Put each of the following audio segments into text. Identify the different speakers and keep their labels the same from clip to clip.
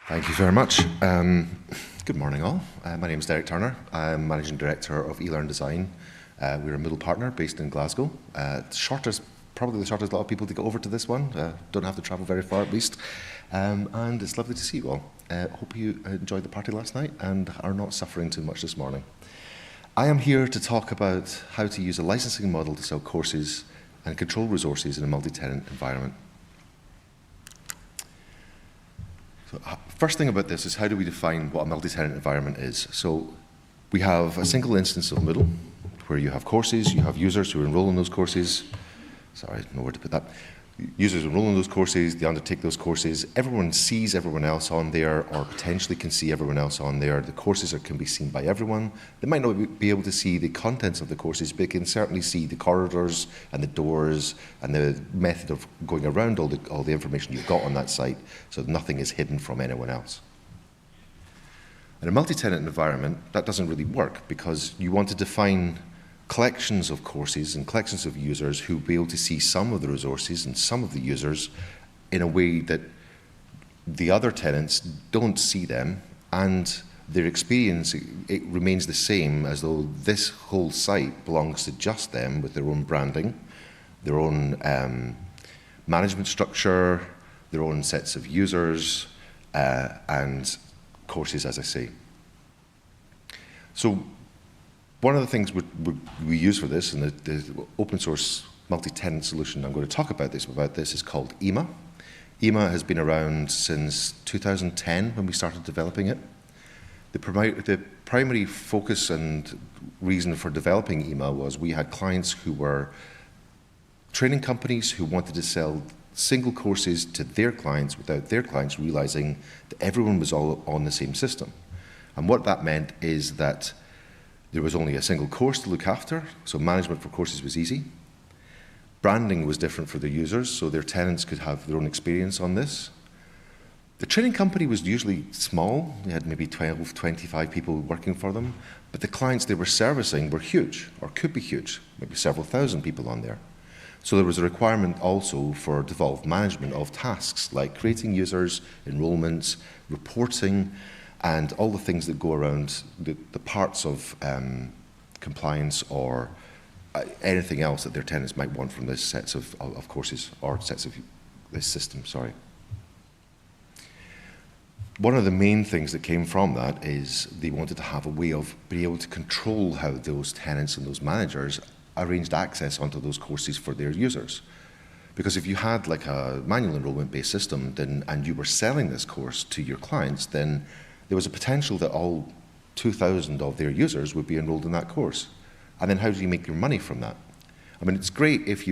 Speaker 1: Thank you very much. Good morning, all. My name is Derick Turner. I'm Managing Director of eLearn Design. We're a middle partner based in Glasgow. Probably the shortest lot of people to get over to this one. Don't have to travel very far, at least. And it's lovely to see you all. Hope you enjoyed the party last night and are not suffering too much this morning. I am here to talk about how to use a licensing model to sell courses and control resources in a multi-tenant environment. So, first thing about this is how do we define what a multi-tenant environment is? So we have a single instance of Moodle where you have courses, you have users who enroll in those courses. Sorry, nowhere to put that. Users enroll in those courses, they undertake those courses. Everyone sees everyone else on there or potentially can see everyone else on there. The courses can be seen by everyone. They might not be able to see the contents of the courses, but they can certainly see the corridors and the doors and the method of going around all the information you've got on that site, so nothing is hidden from anyone else. In a multi-tenant environment, that doesn't really work because you want to define collections of courses and collections of users who will be able to see some of the resources and some of the users in a way that the other tenants don't see them, and their experience, it remains the same as though this whole site belongs to just them with their own branding, their own management structure, their own sets of users and courses, as I say. So one of the things we use for this, and the open source multi-tenant solution I'm going to talk about this is called EMA. EMA has been around since 2010 when we started developing it. The primary focus and reason for developing EMA was we had clients who were training companies who wanted to sell single courses to their clients without their clients realizing that everyone was all on the same system. And what that meant is that there was only a single course to look after, so management for courses was easy. Branding was different for the users, so their tenants could have their own experience on this. The training company was usually small. They had maybe 12, 25 people working for them, but the clients they were servicing were huge, or could be huge, maybe several thousand people on there. So there was a requirement also for devolved management of tasks like creating users, enrollments, reporting, and all the things that go around the parts of compliance or anything else that their tenants might want from this sets of courses or sets of this system, sorry. One of the main things that came from that is they wanted to have a way of being able to control how those tenants and those managers arranged access onto those courses for their users. Because if you had like a manual enrollment-based system and you were selling this course to your clients, then there was a potential that all 2,000 of their users would be enrolled in that course. And then how do you make your money from that? I mean, it's great if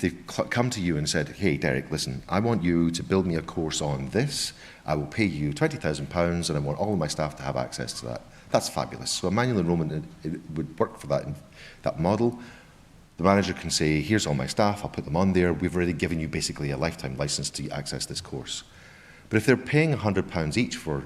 Speaker 1: they've come to you and said, hey, Derick, listen, I want you to build me a course on this. I will pay you £20,000 and I want all of my staff to have access to that. That's fabulous. So a manual enrollment, it would work for that model. The manager can say, here's all my staff, I'll put them on there. We've already given you basically a lifetime license to access this course. But if they're paying £100 each for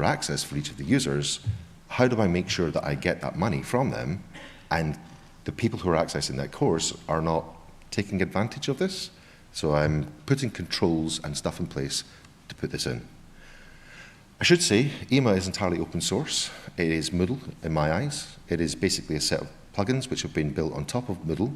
Speaker 1: access for each of the users, how do I make sure that I get that money from them and the people who are accessing that course are not taking advantage of this? So I'm putting controls and stuff in place to put this in. I should say, EMA is entirely open source. It is Moodle in my eyes. It is basically a set of plugins which have been built on top of Moodle.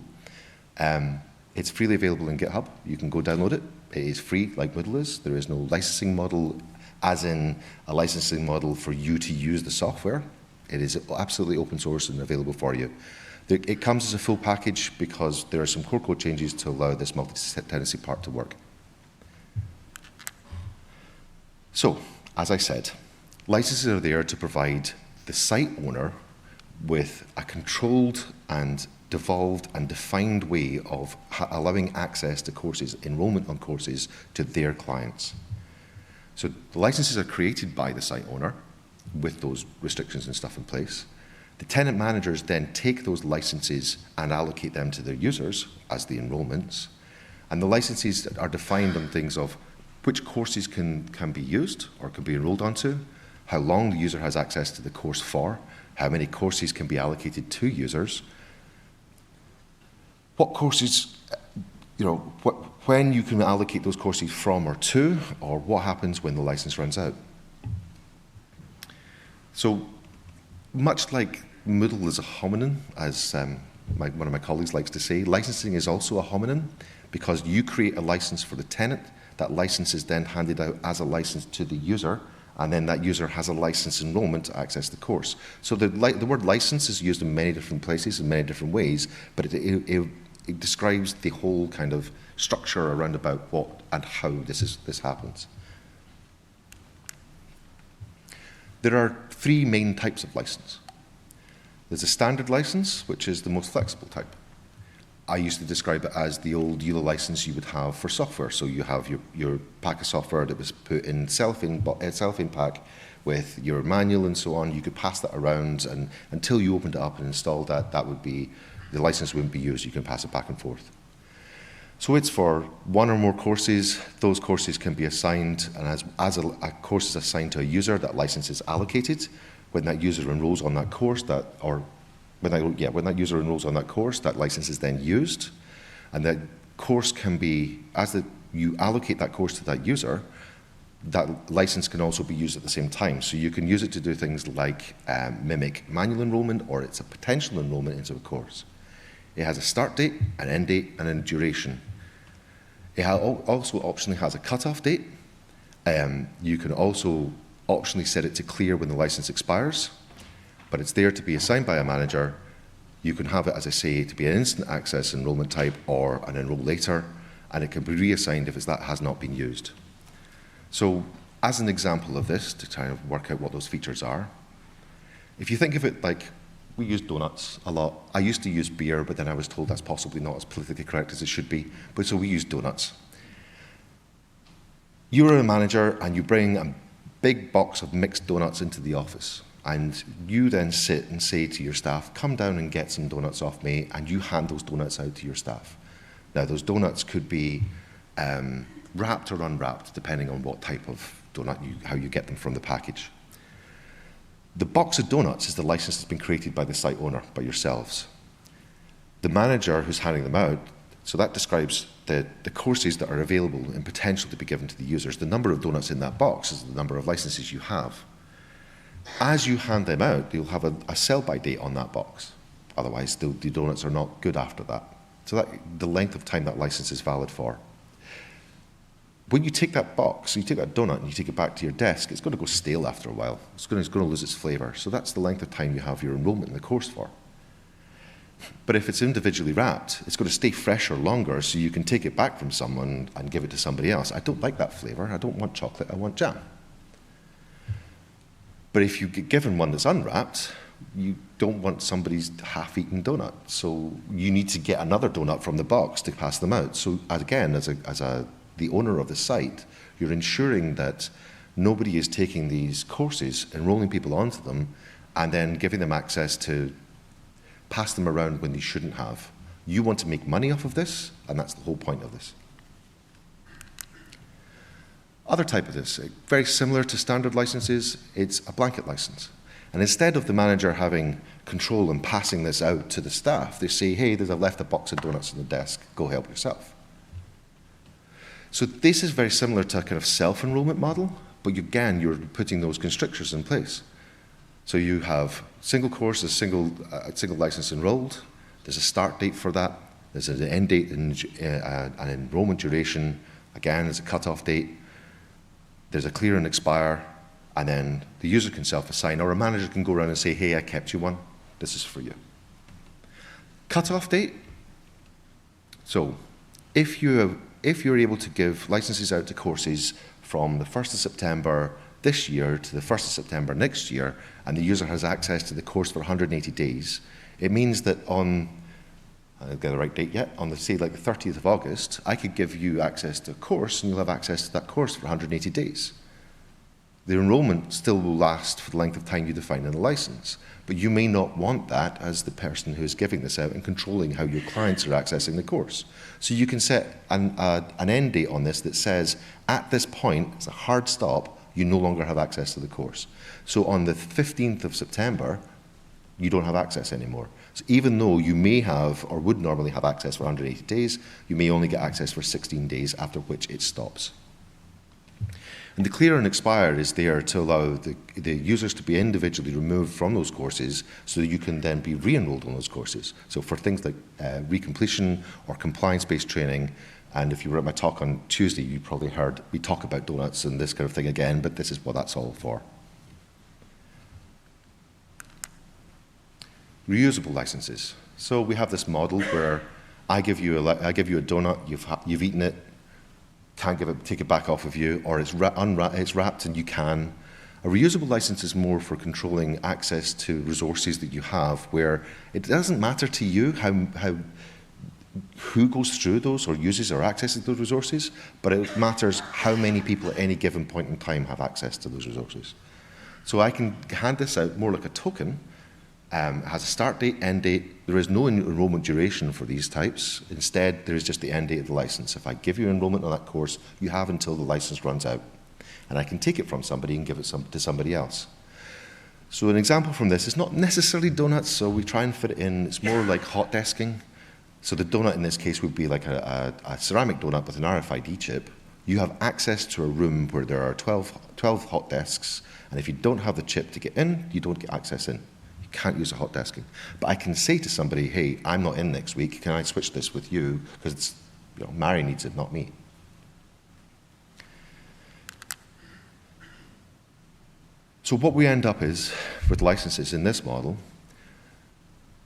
Speaker 1: It's freely available in GitHub. You can go download it. It is free, like Moodle is. There is no licensing model, as in a licensing model for you to use the software. It is absolutely open source and available for you. It comes as a full package because there are some core code changes to allow this multi-tenancy part to work. So, as I said, licenses are there to provide the site owner with a controlled and devolved and defined way of allowing access to courses, enrollment on courses to their clients. So the licenses are created by the site owner with those restrictions and stuff in place. The tenant managers then take those licenses and allocate them to their users as the enrollments. And the licenses are defined on things of which courses can be used or can be enrolled onto, how long the user has access to the course for, how many courses can be allocated to users, what courses when you can allocate those courses from or to, or what happens when the license runs out. So much like Moodle is a hominin, as one of my colleagues likes to say, licensing is also a hominin because you create a license for the tenant. That license is then handed out as a license to the user, and then that user has a license enrollment to access the course. So the word license is used in many different places, in many different ways, but it describes the whole kind of structure around about what and how this happens. There are three main types of license. There's a standard license, which is the most flexible type. I used to describe it as the old EULA license you would have for software. So you have your pack of software that was put in cellophane pack with your manual and so on. You could pass that around, and until you opened it up and installed that would be, the license wouldn't be used. You can pass it back and forth. So it's for one or more courses. Those courses can be assigned, and as a course is assigned to a user, that license is allocated. When that user enrolls on that course, when that user enrolls on that course, that license is then used, and that course can be, you allocate that course to that user, that license can also be used at the same time. So you can use it to do things like mimic manual enrollment, or it's a potential enrollment into a course. It has a start date, an end date, and a duration. It also optionally has a cutoff date. You can also optionally set it to clear when the license expires, but it's there to be assigned by a manager. You can have it, as I say, to be an instant access enrollment type or an enroll later, and it can be reassigned if that has not been used. So as an example of this, to kind of work out what those features are, if you think of it like, we use donuts a lot. I used to use beer, but then I was told that's possibly not as politically correct as it should be, but so we use donuts. You're a manager and you bring a big box of mixed donuts into the office, and you then sit and say to your staff, come down and get some donuts off me, and you hand those donuts out to your staff. Now those donuts could be wrapped or unwrapped, depending on what type of donut, how you get them from the package. The box of donuts is the license that's been created by the site owner, by yourselves. The manager who's handing them out, so that describes the courses that are available and potential to be given to the users. The number of donuts in that box is the number of licenses you have. As you hand them out, you'll have a sell-by date on that box. Otherwise, the donuts are not good after that. So the length of time that license is valid for. When you take that box, you take that donut and you take it back to your desk, it's going to go stale after a while. It's going to lose its flavour. So that's the length of time you have your enrolment in the course for. But if it's individually wrapped, it's going to stay fresher longer, so you can take it back from someone and give it to somebody else. I don't like that flavour. I don't want chocolate. I want jam. But if you get given one that's unwrapped, you don't want somebody's half-eaten donut. So you need to get another donut from the box to pass them out. So again, the owner of the site, you're ensuring that nobody is taking these courses, enrolling people onto them, and then giving them access to pass them around when they shouldn't have. You want to make money off of this, and that's the whole point of this. Other type of this, very similar to standard licenses, it's a blanket license. And instead of the manager having control and passing this out to the staff, they say, hey, I've left a box of donuts on the desk, go help yourself. So this is very similar to a kind of self-enrollment model, but again, you're putting those constrictors in place. So you have single course, a single license enrolled, there's a start date for that, there's an end date and an enrollment duration, again, there's a cutoff date, there's a clear and expire, and then the user can self-assign, or a manager can go around and say, hey, I kept you one, this is for you. Cutoff date, so if you're able to give licenses out to courses from the 1st of September this year to the 1st of September next year, and the user has access to the course for 180 days, it means that on, I don't get the right date yet, on the, say, like the 30th of August, I could give you access to a course, and you'll have access to that course for 180 days. The enrollment still will last for the length of time you define in the license, but you may not want that as the person who is giving this out and controlling how your clients are accessing the course. So you can set an end date on this that says, at this point, it's a hard stop, you no longer have access to the course. So on the 15th of September, you don't have access anymore. So even though you may have, or would normally have access for 180 days, you may only get access for 16 days, after which it stops. And the clear and expire is there to allow the users to be individually removed from those courses so that you can then be re-enrolled on those courses. So for things like recompletion or compliance-based training, and if you were at my talk on Tuesday, you probably heard me talk about donuts and this kind of thing again, but this is what that's all for. Reusable licenses. So we have this model where I give you a donut, you've eaten it, can't take it back off of you, or it's wrapped and you can. A reusable license is more for controlling access to resources that you have, where it doesn't matter to you who goes through those or uses or accesses those resources, but it matters how many people at any given point in time have access to those resources. So I can hand this out more like a token. It has a start date, end date. There is no enrollment duration for these types. Instead, there is just the end date of the license. If I give you enrollment on that course, you have until the license runs out. And I can take it from somebody and give it to somebody else. So an example from this is not necessarily donuts, so we try and fit it in. It's more like hot desking. So the donut in this case would be like a ceramic donut with an RFID chip. You have access to a room where there are 12 hot desks, and if you don't have the chip to get in, you don't get access in. Can't use a hot desking. But I can say to somebody, hey, I'm not in next week, can I switch this with you? Because it's, Mary needs it, not me. So what we end up is, with licenses in this model,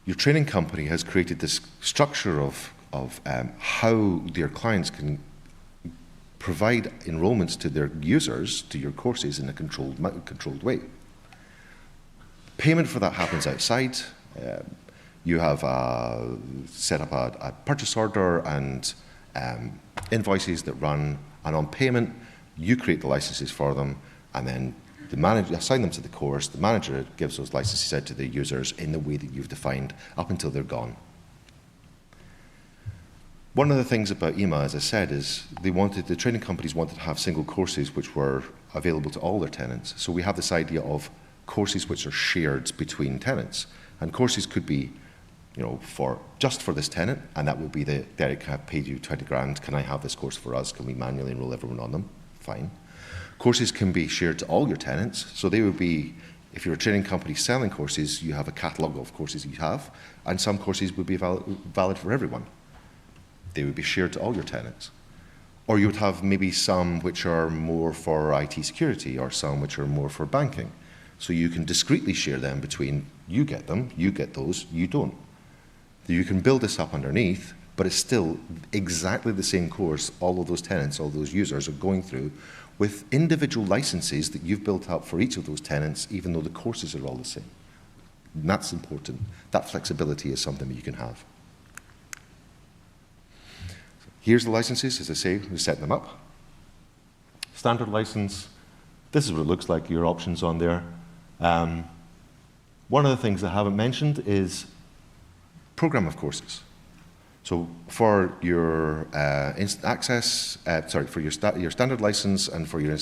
Speaker 1: your training company has created this structure of how their clients can provide enrollments to their users, to your courses, in a controlled way. Payment for that happens outside. You have set up a purchase order and invoices that run, and on payment, you create the licenses for them, and then the manager assign them to the course. The manager gives those licenses out to the users in the way that you've defined up until they're gone. One of the things about EMA, as I said, is the training companies wanted to have single courses which were available to all their tenants. So we have this idea of courses which are shared between tenants. And courses could be, just for this tenant, and that would be Derick, I've paid you 20 grand, can I have this course for us? Can we manually enroll everyone on them? Fine. Courses can be shared to all your tenants. So they would be, if you're a training company selling courses, you have a catalogue of courses you have, and some courses would be valid for everyone. They would be shared to all your tenants. Or you would have maybe some which are more for IT security, or some which are more for banking. So you can discreetly share them between, you get them, you get those, you don't. You can build this up underneath, but it's still exactly the same course all of those tenants, all those users are going through with individual licenses that you've built up for each of those tenants, even though the courses are all the same. And that's important. That flexibility is something that you can have. Here's the licenses, as I say, we set them up. Standard license, this is what it looks like, your options on there. One of the things I haven't mentioned is program of courses. So for your instant access, for your standard license and for your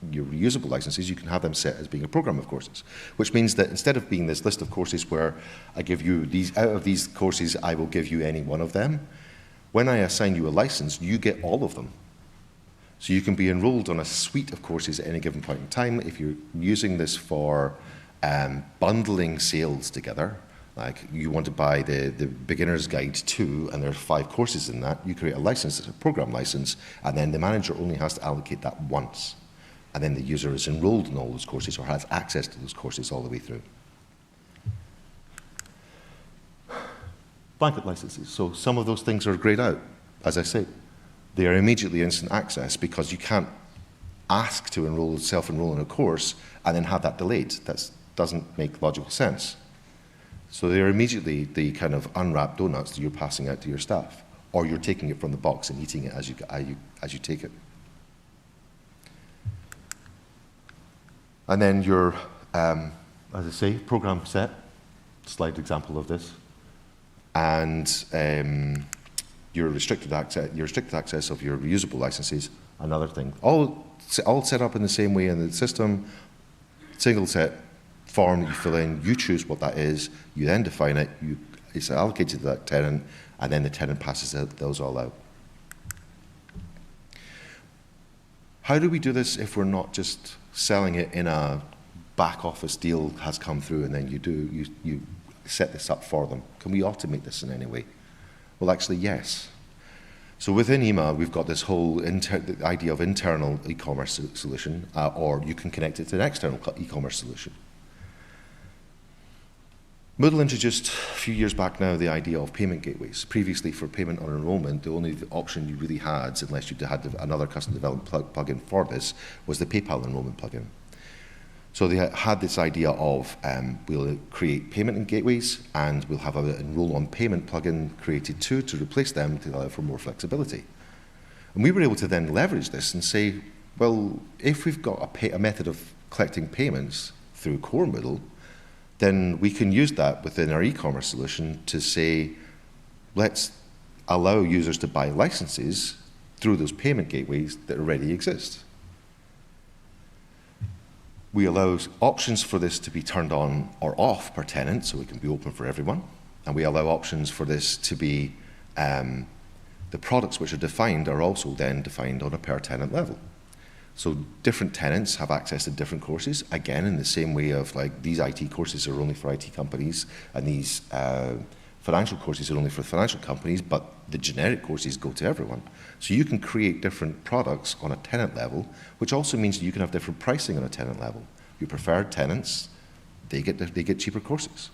Speaker 1: reusable licenses, you can have them set as being a program of courses, which means that instead of being this list of courses where I give you out of these courses, I will give you any one of them. When I assign you a license, you get all of them. So you can be enrolled on a suite of courses at any given point in time. If you're using this for bundling sales together, like you want to buy the Beginner's Guide 2, and there are 5 courses in that, you create a license, it's a program license, and then the manager only has to allocate that once. And then the user is enrolled in all those courses or has access to those courses all the way through. Blanket licenses. So some of those things are grayed out, as I say. They are immediately instant access because you can't ask to self-enroll in a course and then have that delayed. That doesn't make logical sense. So they're immediately the kind of unwrapped donuts that you're passing out to your staff, or you're taking it from the box and eating it as you take it. And then your, as I say, program set, slide example of this, and your restricted access of your reusable licenses, another thing. All set up in the same way in the system, single set, form that you fill in, you choose what that is, you then define it, it's allocated to that tenant, and then the tenant passes those all out. How do we do this if we're not just selling it in a back office deal has come through and then you set this up for them? Can we automate this in any way? Well, actually, yes. So within EMA, we've got this whole the idea of internal e-commerce solution, or you can connect it to an external e-commerce solution. Moodle introduced a few years back now the idea of payment gateways. Previously, for payment on enrollment, the only option you really had, unless you had another custom development plugin for this, was the PayPal enrollment plugin. So they had this idea of we'll create payment and gateways, and we'll have an enroll on payment plugin created too to replace them to allow for more flexibility. And we were able to then leverage this and say, well, if we've got a method of collecting payments through core Moodle, then we can use that within our e-commerce solution to say, let's allow users to buy licenses through those payment gateways that already exist. We allow options for this to be turned on or off per tenant, so it can be open for everyone. And we allow options for this to be, the products which are defined are also then defined on a per tenant level. So different tenants have access to different courses, again, in the same way of like these IT courses are only for IT companies, and these financial courses are only for financial companies, but the generic courses go to everyone. So you can create different products on a tenant level, which also means that you can have different pricing on a tenant level. Your preferred tenants, they get cheaper courses.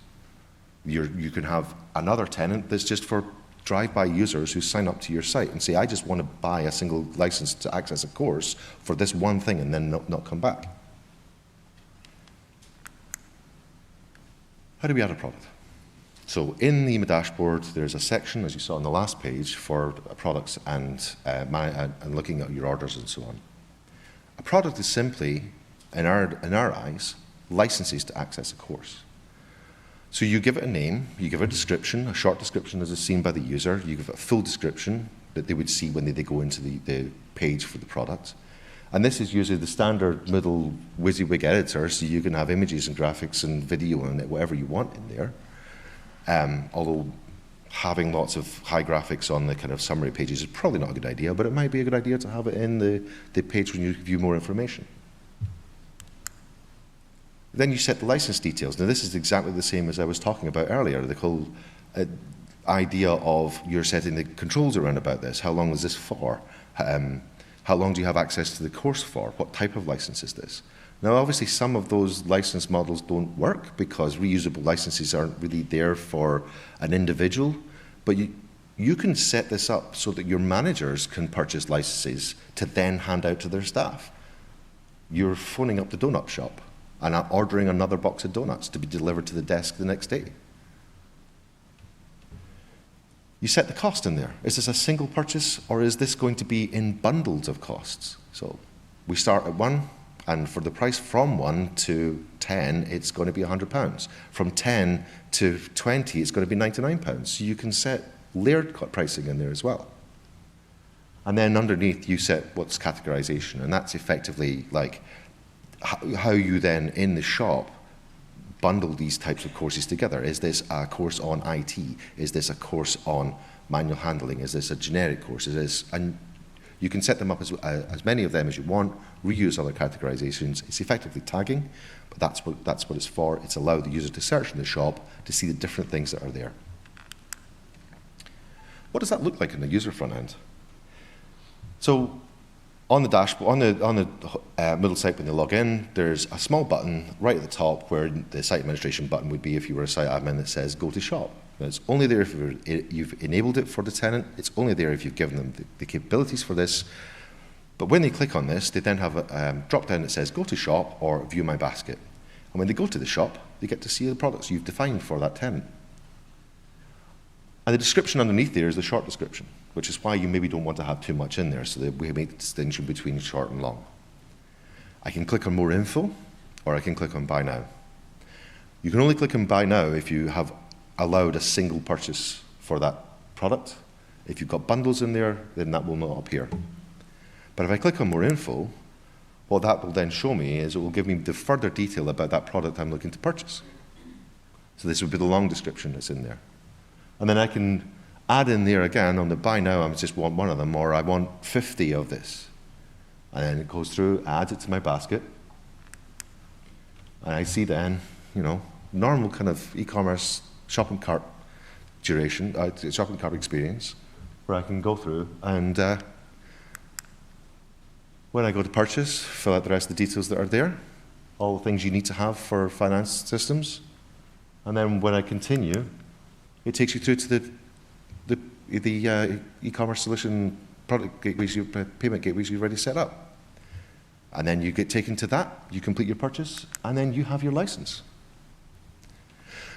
Speaker 1: You can have another tenant that's just for drive-by users who sign up to your site and say, I just want to buy a single license to access a course for this one thing and then not come back. How do we add a product? So in the EMA dashboard, there's a section, as you saw on the last page, for products and looking at your orders and so on. A product is simply, in our eyes, licenses to access a course. So you give it a name, you give it a description, a short description as is seen by the user, you give it a full description that they would see when they go into the page for the product. And this is usually the standard Moodle WYSIWYG editor, so you can have images and graphics and video and whatever you want in there. Although having lots of high graphics on the kind of summary pages is probably not a good idea, but it might be a good idea to have it in the page when you view more information. Then you set the license details. Now this is exactly the same as I was talking about earlier, the whole idea of you're setting the controls around about this. How long is this for? How long do you have access to the course for? What type of license is this? Now obviously some of those license models don't work because reusable licenses aren't really there for an individual, but you can set this up so that your managers can purchase licenses to then hand out to their staff. You're phoning up the donut shop and ordering another box of donuts to be delivered to the desk the next day. You set the cost in there. Is this a single purchase, or is this going to be in bundles of costs? So we start at 1, and for the price from 1 to 10, it's going to be £100. From 10 to 20, it's going to be £99. So you can set layered pricing in there as well. And then underneath, you set what's categorization, and that's effectively like how you then, in the shop, bundle these types of courses together. Is this a course on IT? Is this a course on manual handling? Is this a generic course? And you can set them up as many of them as you want, reuse other categorizations. It's effectively tagging, but that's what it's for. It's allowed the user to search in the shop to see the different things that are there. What does that look like in the user front end? So on the dashboard, on the Moodle site when they log in, there's a small button right at the top where the site administration button would be if you were a site admin that says go to shop. Now, it's only there if you've enabled it for the tenant. It's only there if you've given them the capabilities for this. But when they click on this, they then have a drop down that says go to shop or view my basket. And when they go to the shop, they get to see the products you've defined for that tenant. And the description underneath there is the short description, which is why you maybe don't want to have too much in there, so that we make the distinction between short and long. I can click on more info, or I can click on buy now. You can only click on buy now if you have allowed a single purchase for that product. If you've got bundles in there, then that will not appear. But if I click on more info, what that will then show me is it will give me the further detail about that product I'm looking to purchase. So this would be the long description that's in there. And then I can add in there again on the buy now, I just want one of them, or I want 50 of this. And then it goes through, adds it to my basket. And I see then, normal kind of e-commerce shopping cart duration, shopping cart experience, where I can go through and when I go to purchase, fill out the rest of the details that are there, all the things you need to have for finance systems. And then when I continue, it takes you through to the e-commerce solution product gateways, payment gateways you've already set up. And then you get taken to that, you complete your purchase, and then you have your license.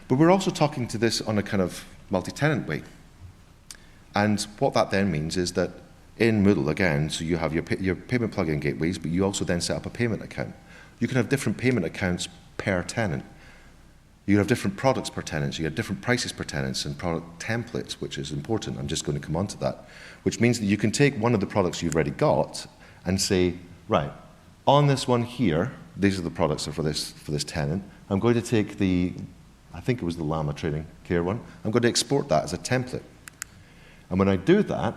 Speaker 1: But we're also talking to this on a kind of multi-tenant way. And what that then means is that in Moodle, again, so you have your payment plugin gateways, but you also then set up a payment account. You can have different payment accounts per tenant. You have different products per tenant, so you have different prices per tenants and product templates, which is important. I'm just going to come on to that, which means that you can take one of the products you've already got and say, right, on this one here, these are the products for this tenant. I'm going to take I think it was the Llama Training Care one. I'm going to export that as a template. And when I do that,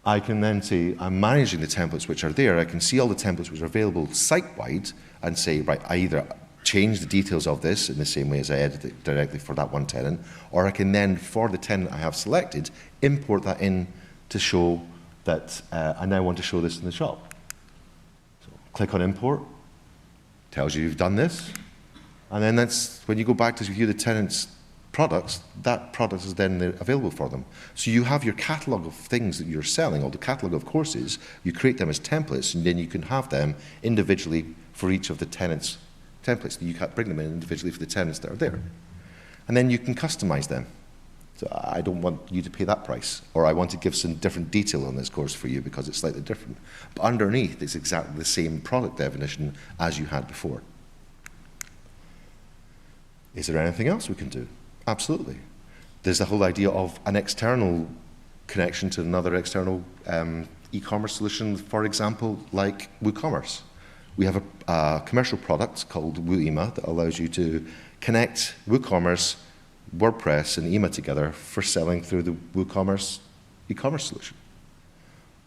Speaker 1: I can then say, I'm managing the templates which are there. I can see all the templates which are available site-wide and say, right, I either change the details of this in the same way as I edit it directly for that one tenant, or I can then, for the tenant I have selected, import that in to show that I now want to show this in the shop. So click on import, tells you you've done this, and then that's when you go back to view the tenant's products, that product is then available for them. So you have your catalog of things that you're selling, or the catalog of courses, you create them as templates, and then you can have them individually for each of the tenants' templates. You can bring them in individually for the tenants that are there. And then you can customize them. So I don't want you to pay that price, or I want to give some different detail on this course for you because it's slightly different. But underneath, it's exactly the same product definition as you had before. Is there anything else we can do? Absolutely. There's the whole idea of an external connection to another external e-commerce solution, for example, like WooCommerce. We have a commercial product called WooEma that allows you to connect WooCommerce, WordPress, and EMA together for selling through the WooCommerce e-commerce solution.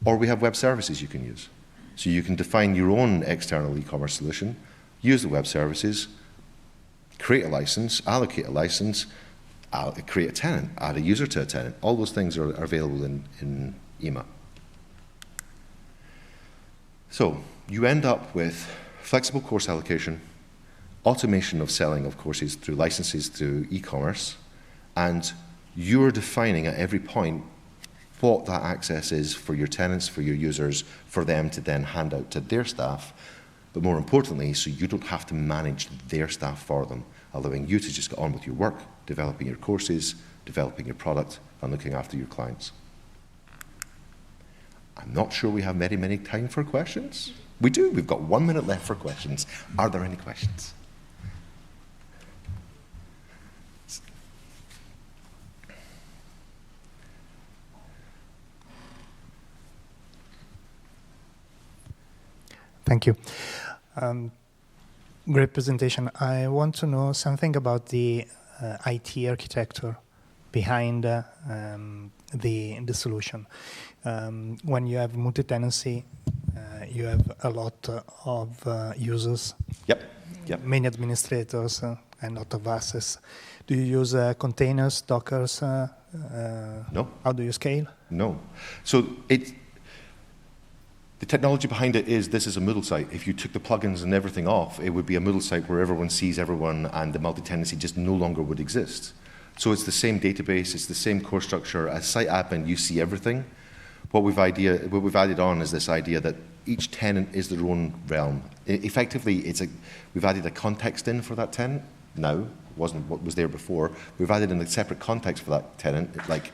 Speaker 1: Or we have web services you can use. So you can define your own external e-commerce solution, use the web services, create a license, allocate a license, create a tenant, add a user to a tenant. All those things are available in EMA. So you end up with flexible course allocation, automation of selling of courses through licenses through e-commerce, and you're defining at every point what that access is for your tenants, for your users, for them to then hand out to their staff, but more importantly, so you don't have to manage their staff for them, allowing you to just get on with your work, developing your courses, developing your product, and looking after your clients. I'm not sure we have many time for questions. We do. We've got 1 minute left for questions. Are there any questions?
Speaker 2: Thank you. Great presentation. I want to know something about the IT architecture behind the solution. When you have multi-tenancy, you have a lot of users,
Speaker 1: Yep.
Speaker 2: many administrators, and a lot of access. Do you use containers, Dockers?
Speaker 1: No.
Speaker 2: How do you scale?
Speaker 1: No. So the technology behind it is this is a Moodle site. If you took the plugins and everything off, it would be a Moodle site where everyone sees everyone and the multi-tenancy just no longer would exist. So it's the same database, it's the same core structure. As site admin, you see everything. What we've added on is this idea that each tenant is their own realm. Effectively, we've added a context in for that tenant now. It wasn't what was there before. We've added in a separate context for that tenant, like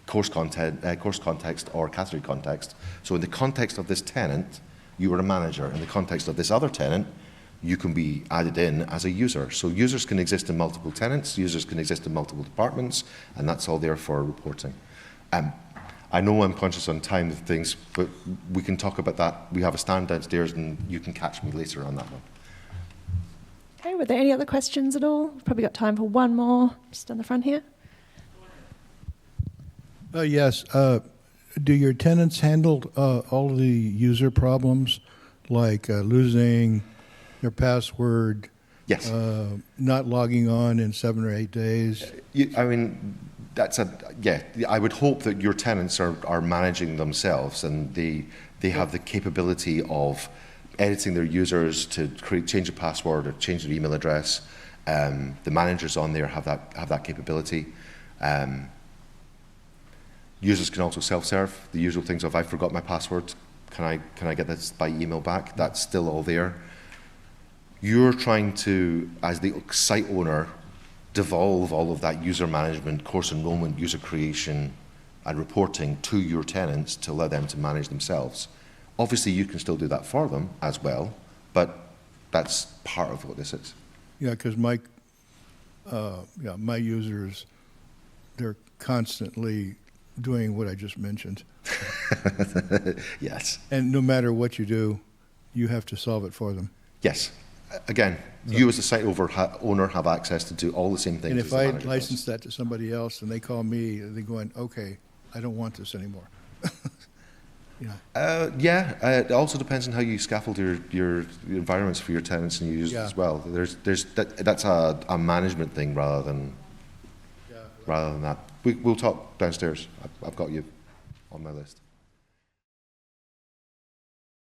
Speaker 1: course context or category context. So in the context of this tenant, you are a manager. In the context of this other tenant, you can be added in as a user. So users can exist in multiple tenants, users can exist in multiple departments, and that's all there for reporting. I know I'm conscious on time with things, but we can talk about that. We have a stand downstairs, and you can catch me later on that one.
Speaker 3: Okay, were there any other questions at all? We've probably got time for one more, just on the front here.
Speaker 4: Yes. Do your tenants handle all of the user problems, like losing their password,
Speaker 1: Yes.
Speaker 4: not logging on in 7 or 8 days?
Speaker 1: I mean, I would hope that your tenants are managing themselves, and they have the capability of editing their users to change a password or change their email address. The managers on there have that capability. Users can also self-serve. The usual things of, I forgot my password, can I get this by email back? That's still all there. You're trying to, as the site owner, devolve all of that user management, course enrollment, user creation, and reporting to your tenants to allow them to manage themselves. Obviously, you can still do that for them as well, but that's part of what this is.
Speaker 4: Yeah, because my users, they're constantly doing what I just mentioned.
Speaker 1: Yes.
Speaker 4: And no matter what you do, you have to solve it for them.
Speaker 1: Yes. Again, you as the site owner have access to do all the same things.
Speaker 4: And
Speaker 1: as
Speaker 4: if
Speaker 1: the
Speaker 4: I
Speaker 1: manager
Speaker 4: license
Speaker 1: does.
Speaker 4: that to somebody else and they call me, they're going, okay, I don't want this anymore.
Speaker 1: It also depends on how you scaffold your environments for your tenants and users as well. That's a management thing rather than that. We'll talk downstairs. I've got you on my list.